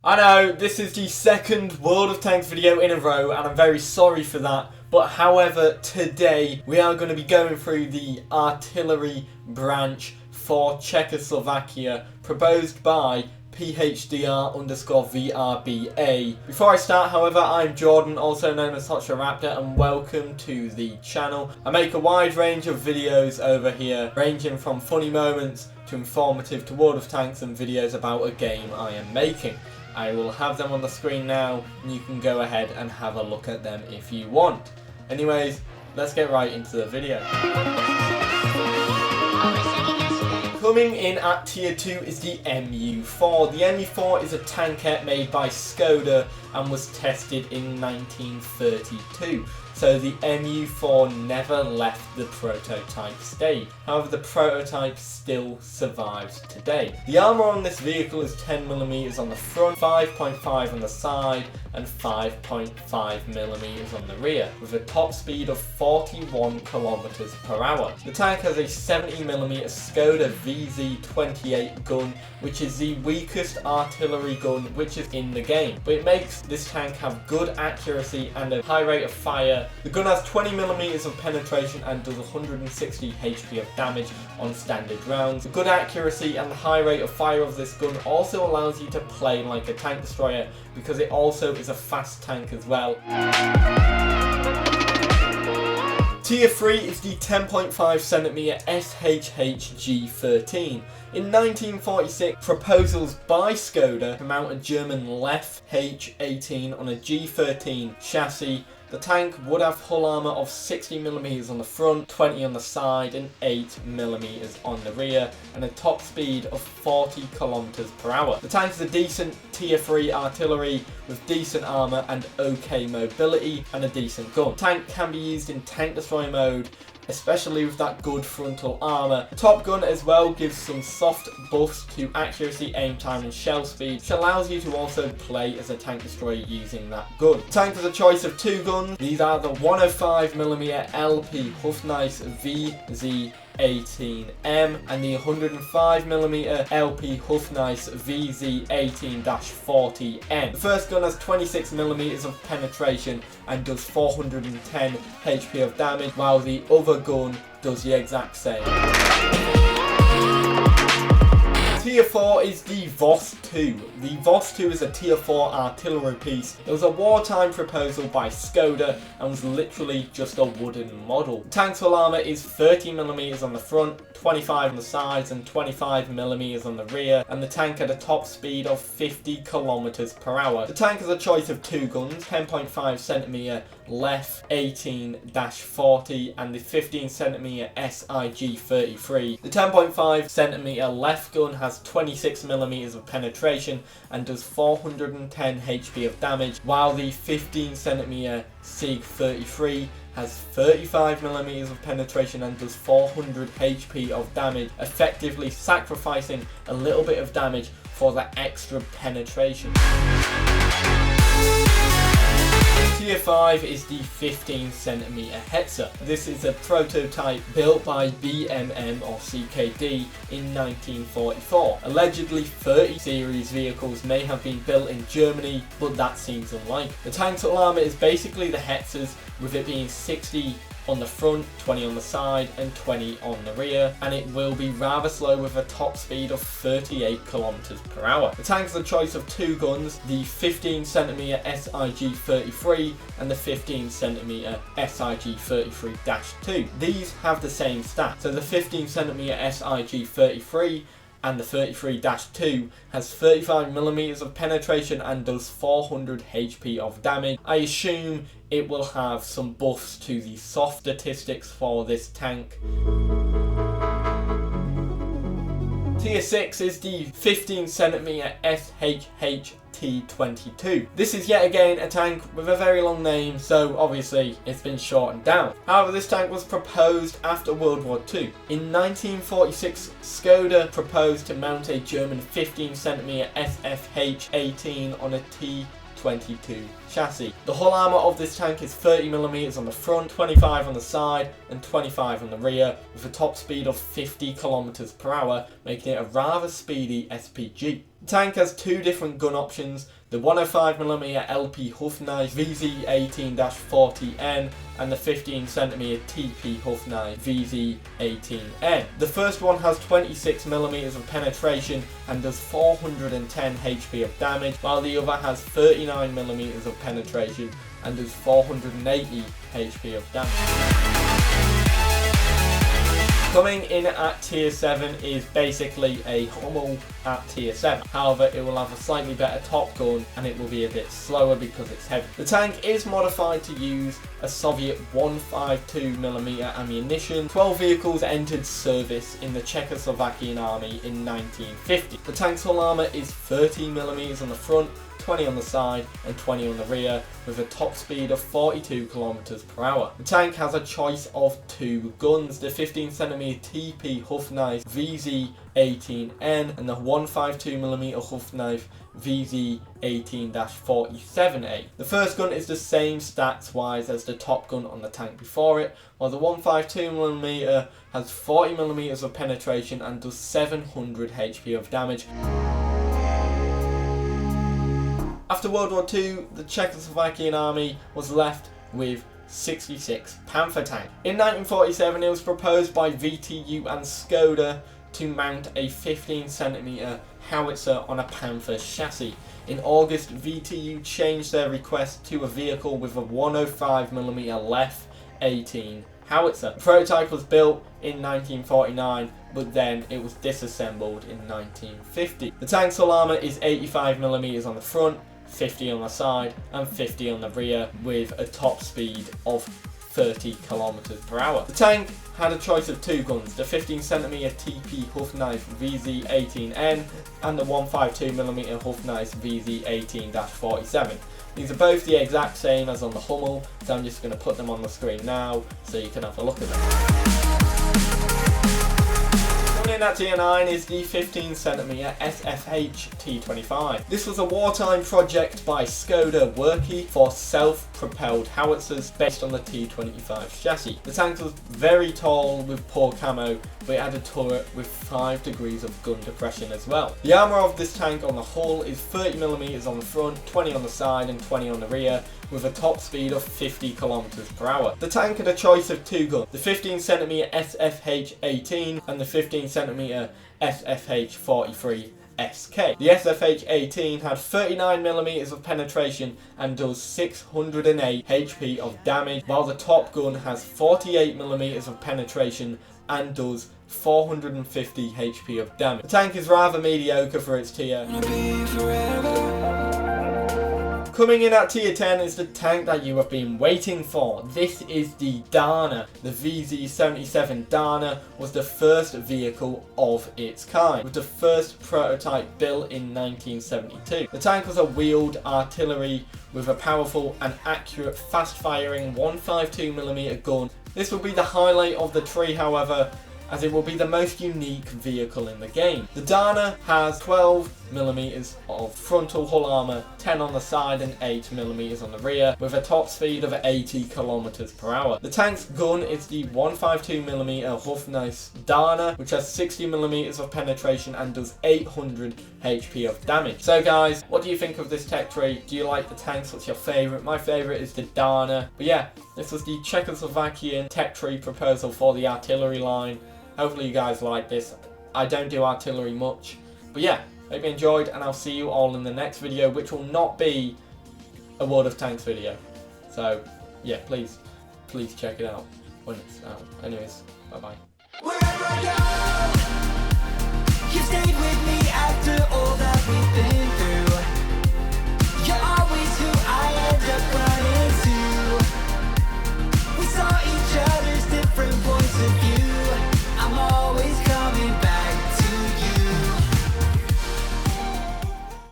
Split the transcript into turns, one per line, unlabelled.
I know, this is the second World of Tanks video in a row and I'm very sorry for that, but however today we are going to be going through the artillery branch for Czechoslovakia proposed by PHDR_VRBA. Before I start, however, I'm Jordan, also known as ShH Raptor, and welcome to the channel. I make a wide range of videos over here, ranging from funny moments to informative to World of Tanks and videos about a game I am making. I will have them on the screen now, and you can go ahead and have a look at them if you want. Anyways, let's get right into the video. Coming in at tier 2 is the MU4. The MU4 is a tankette made by Škoda and was tested in 1932. So the MU4 never left the prototype stage. However, the prototype still survives today. The armour on this vehicle is 10mm on the front, 5.5 on the side, and 5.5mm on the rear, with a top speed of 41 km per hour. The tank has a 70mm Škoda VIII gun, which is the weakest artillery gun which is in the game, but it makes this tank have good accuracy and a high rate of fire. The gun has 20mm of penetration and does 160 HP of damage on standard rounds. The good accuracy and the high rate of fire of this gun also allows you to play like a tank destroyer, because it also is a fast tank as well. Tier 3 is the 10.5cm ShH G13. In 1946, proposals by Škoda to mount a German SFH 18 on a G13 chassis. The tank would have hull armour of 60mm on the front, 20 on the side and 8mm on the rear, and a top speed of 40 km per hour. The tank is a decent tier 3 artillery with decent armour and okay mobility and a decent gun. The tank can be used in tank destroyer mode, especially with that good frontal armour. The top gun as well gives some soft buffs to accuracy, aim time and shell speed, which allows you to also play as a tank destroyer using that gun. The tank has a choice of two guns. These are the 105mm LP houfnice VIII 18M and the 105mm LP houfnice VZ 18-40N. The first gun has 26mm of penetration and does 410 HP of damage, while the other gun does the exact same. Tier 4 is the Voss II. The Voss II is a tier 4 artillery piece. It was a wartime proposal by Škoda and was literally just a wooden model. The tank's hull armour is 30mm on the front, 25 on the sides and 25mm on the rear, and the tank had a top speed of 50 km per hour. The tank has a choice of two guns, 10.5cm left 18-40 and the 15cm G13. The 10.5cm left gun has 26mm of penetration and does 410 HP of damage, while the 15cm G13 has 35mm of penetration and does 400 HP of damage, effectively sacrificing a little bit of damage for that extra penetration. Tier 5 is the 15cm Hetzer. This is a prototype built by BMM or CKD in 1944. Allegedly 30 series vehicles may have been built in Germany, but that seems unlikely. The tank's hull armour is basically the Hetzer's, with it being 60 on the front, 20 on the side and 20 on the rear, and it will be rather slow with a top speed of 38 km per hour. The tank has a choice of two guns, the 15cm SIG-33 and the 15cm SIG-33-2. These have the same stats, so the 15cm SIG-33 and the 33-2 has 35mm of penetration and does 400 HP of damage. I assume it will have some buffs to the soft statistics for this tank. Tier 6 is the 15cm ShH T-25. This is yet again a tank with a very long name, so obviously it's been shortened down. However, this tank was proposed after World War II. In 1946, Škoda proposed to mount a German 15cm SFH 18 on a T-25 chassis. The hull armour of this tank is 30mm on the front, 25 on the side and 25 on the rear, with a top speed of 50 km per hour, making it a rather speedy SPG. The tank has two different gun options, the 105mm LP Houfnice VZ18-40N and the 15cm TP Houfnice VZ18N. The first one has 26mm of penetration and does 410 HP of damage, while the other has 39mm of penetration and does 480 HP of damage. Coming in at tier 7 is basically a Hummel at tier 7. However, it will have a slightly better top gun and it will be a bit slower because it's heavy. The tank is modified to use a Soviet 152mm ammunition. 12 vehicles entered service in the Czechoslovakian Army in 1950. The tank's hull armour is 30mm on the front, 20 on the side and 20 on the rear, with a top speed of 42 km/h. The tank has a choice of two guns, the 15cm TP Houfnice VZ18N and the 152mm Houfnice VZ18-47A. The first gun is the same stats wise as the top gun on the tank before it, while the 152mm has 40mm of penetration and does 700 HP of damage. After World War II, the Czechoslovakian Army was left with 66 Panther tanks. In 1947, it was proposed by VIII and Škoda to mount a 15cm howitzer on a Panther chassis. In August, VIII changed their request to a vehicle with a 105mm Lef 18 howitzer. The prototype was built in 1949, but then it was disassembled in 1950. The tank's hull armour is 85mm on the front, 50 on the side and 50 on the rear, with a top speed of 30 km/h. The tank had a choice of two guns, the 15cm TP Houfnice VZ18N and the 152mm Houfnice VZ18-47. These are both the exact same as on the Hummel, so I'm just going to put them on the screen now so you can have a look at them. In at tier 9 is the 15cm SFH T-25. This was a wartime project by Škoda Worky for self-propelled howitzers based on the T-25 chassis. The tank was very tall with poor camo, but it had a turret with 5 degrees of gun depression as well. The armour of this tank on the hull is 30mm on the front, 20 on the side and 20 on the rear, with a top speed of 50 km/h. The tank had a choice of two guns, the 15cm SFH 18 and the 15cm SFH 43 SK. The SFH 18 had 39mm of penetration and does 608 HP of damage, while the top gun has 48mm of penetration and does 450 HP of damage. The tank is rather mediocre for its tier. Coming in at tier 10 is the tank that you have been waiting for. This is the Dana. The VZ77 Dana was the first vehicle of its kind, with the first prototype built in 1972. The tank was a wheeled artillery with a powerful and accurate fast-firing 152mm gun. This will be the highlight of the tree, however, as it will be the most unique vehicle in the game. The Dana has 12mm of frontal hull armour, 10 on the side and 8mm on the rear, with a top speed of 80 km/h. The tank's gun is the 152mm Houfnice Dana, which has 60mm of penetration and does 800 HP of damage. So guys, what do you think of this tech tree? Do you like the tanks? What's your favourite? My favourite is the Dana. But yeah, this was the Czechoslovakian tech tree proposal for the artillery line. Hopefully you guys like this. I don't do artillery much. But yeah, hope you enjoyed, and I'll see you all in the next video, which will not be a World of Tanks video. So yeah, please check it out when it's out. Anyways, bye bye. Wherever I go, you stayed with me.